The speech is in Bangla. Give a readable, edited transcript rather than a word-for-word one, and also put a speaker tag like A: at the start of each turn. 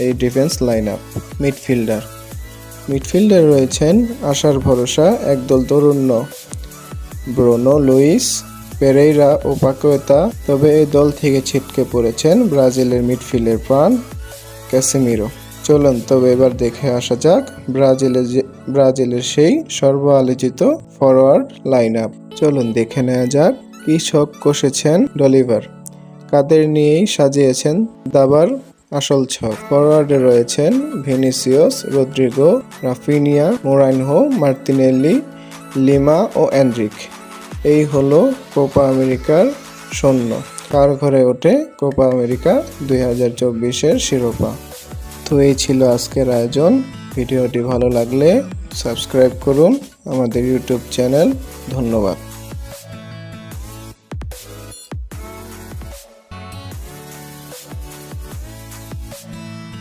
A: এই ডিফেন্স লাইন আপ। মিডফিল্ডার রয়েছেন আশার ভরসা একদল তরুণ ব্রুনো লুইস, পেরেইরা ও পাকুয়েতা। তবে এই দল থেকে ছিটকে পড়েছেন ব্রাজিলের মিডফিল্ডের প্রাণ ক্যাসেমিরো। চলুন তবে এবার দেখে আসা যাক ব্রাজিলের সেই সর্বালোচিত ফরওয়ার্ড লাইন আপ। চলুন দেখে নেওয়া যাক কি ছক কষেছেন ডলিভার, কাদের নিয়েই সাজিয়েছেন দাবার আসল ছক। ফরওয়ার্ডে রয়েছেন ভিনিসিয়াস, রদ্রিগো, রাফিনিয়া, মোরাইনহো, মার্তিনেল্লি, লিমা ও এনরিক। এই হলো কোপা আমেরিকার সৈন্য। কার ঘরে ওঠে কোপা আমেরিকা 2024-এর শিরোপা। তো এই ছিল আজকের আয়োজন। ভিডিওটি ভালো লাগলে সাবস্ক্রাইব করুন আমাদের ইউটিউব চ্যানেল। ধন্যবাদ।